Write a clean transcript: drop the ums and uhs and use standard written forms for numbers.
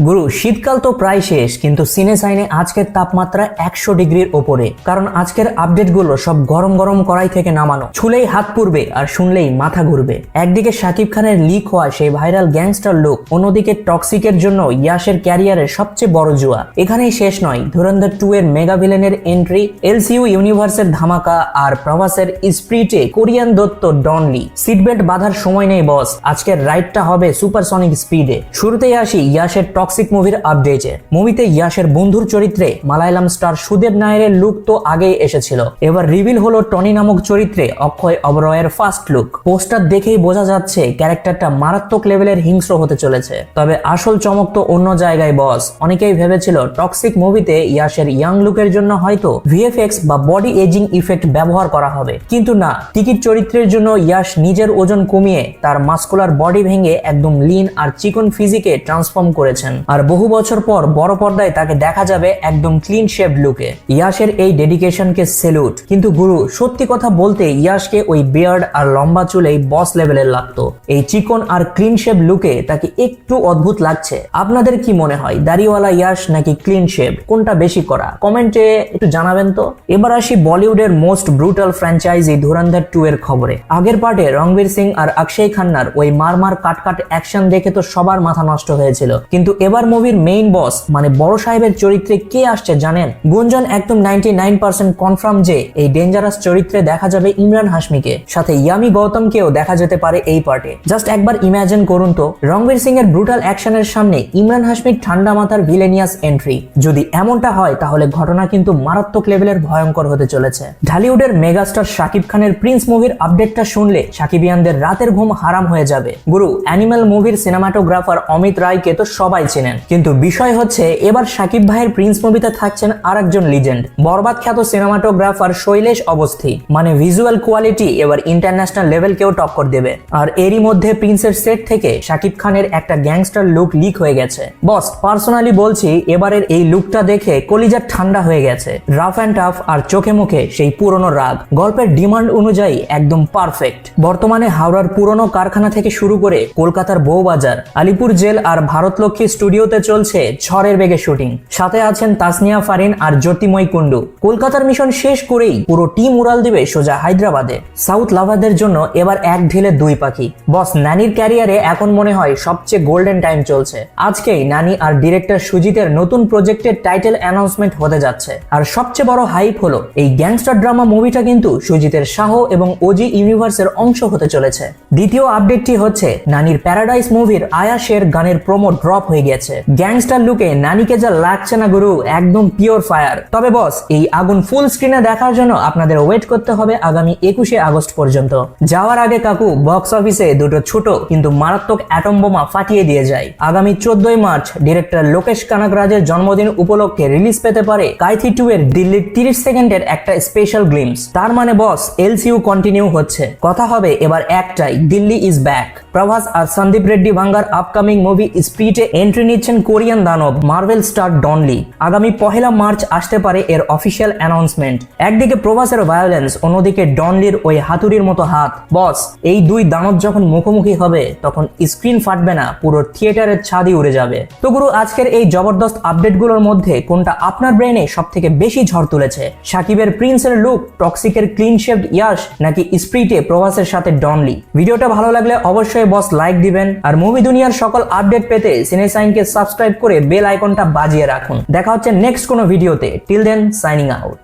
গুরু, শীতকাল তো প্রায় শেষ, কিন্তু সিনে সাইনে আজকের তাপমাত্রা 100 ডিগ্রির ওপরে। কারণ আজকের আপডেটগুলো সব গরম গরম কড়াই থেকে নামানো, ছুলেই হাত পুড়বে আর শুনলেই মাথা ঘুরবে। একদিকে শাকিব খানের লিক হওয়া সেই ভাইরাল গ্যাংস্টার লুক, অন্যদিকে টক্সিকের জন্য ইয়াশের ক্যারিয়ারের সবচেয়ে বড় জুয়া। এখানেই শেষ নয়, ধুরন্ধর 2 এর মেগা ভিলেনের এন্ট্রি, এলসিইউ ইউনিভার্সের ধামাকা আর প্রভাসের স্প্রিটে কোরিয়ান দত্ত ডন লি। সিটবেল্ট বাঁধার সময় নেই বস, আজকের রাইডটা হবে সুপারসনিক স্পিডে। শুরুতেই আসি ইয়াশের টক্সিক মুভির আপডেটে। মুভিতে ইয়াশের বন্ধুর চরিত্রে মালায়ালাম স্টার সুদেব নায়ারের লুক তো আগেই এসেছিল, এবার রিভিল হলো টনি নামক চরিত্রে অক্ষয় অবরয়ের ফার্স্ট লুক। পোস্টার দেখেই বোঝা যাচ্ছে ক্যারেক্টারটা মারাত্মক লেভেলের হিংস্র হতে চলেছে। তবে আসল চমক তো অন্য জায়গায় বস। অনেকেই ভেবেছিল টক্সিক মুভিতে ইয়াশের ইয়াং লুকের জন্য হয়তো ভিএফএক্স বা বডি এজিং ইফেক্ট ব্যবহার করা হবে, কিন্তু না, টিকিট চরিত্রের জন্য ইয়াশ নিজের ওজন কমিয়ে তার মাস্কুলার বডি ভেঙে একদম লিন আর চিকন ফিজিকে ট্রান্সফর্ম করেছেন। আর বহু বছর পর বড় পর্দায় তাকে দেখা যাবে একদম ক্লিন শেভড লুকে। ইয়াশের এই ডেডিকেশনকে সেলুট। কিন্তু গুরু, সত্যি কথা বলতে ইয়াশকে ওই বিয়ার্ড আর লম্বা চুলেই বস লেভেলের লাগতো। এই চিকন আর ক্লিন শেভ লুকে তাকে একটু অদ্ভুত লাগছে। আপনাদের কি মনে হয়, দাড়িওয়ালা ইয়াশ নাকি ক্লিন শেভ, কোনটা বেশি করা? কমেন্টে একটু জানাবেন তো। এবার আসি বলিউডের মোস্ট ব্রুটাল ফ্র্যাঞ্চাইজি ধুরন্ধর 2 এর খবরে। আগের পার্টে রণবীর সিং আর অক্ষয় খান্নার ওই মারমার কাটকাট অ্যাকশন দেখে তো সবার মাথা নষ্ট হয়েছিল, কিন্তু এবার মুভির মেইন বস মানে বড় সাহেবের চরিত্রে কে আসছে জানেন? গুঞ্জন একদম 99% কনফার্ম যে এই ডেঞ্জারাস চরিত্রে দেখা যাবে ইমরান হাশমিকে, সাথে ইয়ামি গৌতমকেও দেখা যেতে পারে এই পার্টে। জাস্ট একবার ইমাজিন করুন তো, রণবীর সিং এর ব্রুটাল অ্যাকশনের সামনে ইমরান হাশমির ঠান্ডা মাথার ভিলেনিয়াস এন্ট্রি। যদি এমনটা হয় তাহলে ঘটনা কিন্তু মারাত্মক লেভেলের ভয়ঙ্কর হতে চলেছে। ঢালিউডের মেগাস্টার শাকিব খানের প্রিন্স মুভির আপডেটটা শুনলে সাকিবিয়ানদের রাতের ঘুম হারাম হয়ে যাবে। গুরু, অ্যানিমাল মুভির সিনেমাটোগ্রাফার অমিত রায়কে তো সবাই চেনেন, কিন্তু বিষয় হচ্ছে এবার শাকিব ভাইয়ের প্রিন্স মুভিতে থাকছেন আরেকজন লিজেন্ড, বরবাদ খ্যাত সিনেমাটোগ্রাফার শৈলেশ অবস্থি। মানে ভিজুয়াল কোয়ালিটি এবার ইন্টারন্যাশনাল লেভেলকেও টক্কর দেবে। আর এরই মধ্যে প্রিন্সের সেট থেকে শাকিব খানের একটা গ্যাংস্টার লুক লিক হয়ে গেছে। বস, পার্সোনালি বলছি, এবারের এই লুকটা দেখে কলিজা ঠান্ডা হয়ে গেছে। রাফ অ্যান্ড টাফ আর চোখে মুখে সেই পুরনো রাগ। গল্পের ডিমান্ড অনুযায়ী একদম পারফেক্ট। বর্তমানে হাওড়ার পুরনো কারখানা থেকে শুরু করে কলকাতার বউবাজার, আলিপুর জেল আর ভারতলক্ষ্মী স্টুডিওতে চলছে ঝড়ের বেগে শুটিং। সাথে আছেন তাসনিয়া ফারিন আর জ্যোতিময় কুন্ডু। কলকাতার মিশন শেষ করেই পুরো টিম উড়াল দিবে সোজা হায়দ্রাবাদে। সাউথ লাভারদের জন্য এবার এক ঢিলে 2 পাখি। বস, নানির ক্যারিয়ারে এখন মনে হয় সবচেয়ে গোল্ডেন টাইম চলছে। আজকেই নানি আর ডিরেক্টর সুজিতের নতুন প্রজেক্টের টাইটেল অ্যানাউন্সমেন্ট হতে যাচ্ছে। আর সবচেয়ে বড় হাইপ হলো এই গ্যাংস্টার ড্রামা মুভিটা কিন্তু সুজিতের শাহ এবং ওজি ইউনিভার্সের অংশ হতে চলেছে। দ্বিতীয় আপডেটটি হচ্ছে নানির প্যারাডাইস মুভির আয়াশের গানের প্রোমো ড্রপ হয়ে গেছে। গ্যাংস্টার লুকে নানিকে যা লাগছে না গুরু, একদম পিওর ফায়ার। তবে বস, এই আগুন ফুল স্ক্রিনে দেখার জন্য আপনাদের ওয়েট করতে হবে আগামী 21শে আগস্ট পর্যন্ত। যাওয়ার আগে কাকু বক্স অফিসে দুটো ছোট কিন্তু মারাত্মক অ্যাটম বোমা ফাটিয়ে দিয়ে যায়। আগামী 14ই মার্চ ডিরেক্টর লোকেশ কানাগরাজের জন্মদিন উপলক্ষে রিলিজ পেতে পারে কাইথি 2 এর দিল্লির 30 সেকেন্ডের একটা স্পেশাল গ্লিমস। তার মানে বস, এলসিইউ কন্টিনিউ হচ্ছে। কথা হবে এবার একটাই, দিল্লি ইজ ব্যাক। প্রভাস আর সন্দীপ রেড্ডি ভাঙ্গার আপকামিং মুভি স্প্রিটে এন্ট্রি নিচ্ছেন কোরিয়ান দানব মার্ভেল স্টার ডন লি। আগামী 1 মার্চ আসতে পারে এর অফিসিয়াল অ্যানাউন্সমেন্ট। একদিকে প্রভাসের ভায়োলেন্স, অন্যদিকে ডন লির ওই হাতুড়ির মতো হাত। বস, এই 2 দানব যখন মুখোমুখি হবে তখন স্ক্রিন ফাটবে না, পুরো থিয়েটারের ছাদই উড়ে যাবে। তো গুরু, আজকের এই জবরদস্ত আপডেটগুলোর মধ্যে কোনটা আপনার ব্রেনে সব থেকে বেশি ঝড় তুলেছে? সাকিবের প্রিন্সের লুক, টক্সিকের ক্লিন শেভড ইয়াশ, নাকি স্প্রিটে প্রভাসের সাথে ডন লি? ভিডিওটা ভালো লাগলে অবশ্যই বস লাইক দিবেন। আর মুভি দুনিয়ার সকল আপডেট পেতে সিনেসাইনকে সাবস্ক্রাইব করে বেল আইকনটা বাজিয়ে রাখুন। দেখা হচ্ছে নেক্সট কোনো ভিডিওতে। Till then, signing out.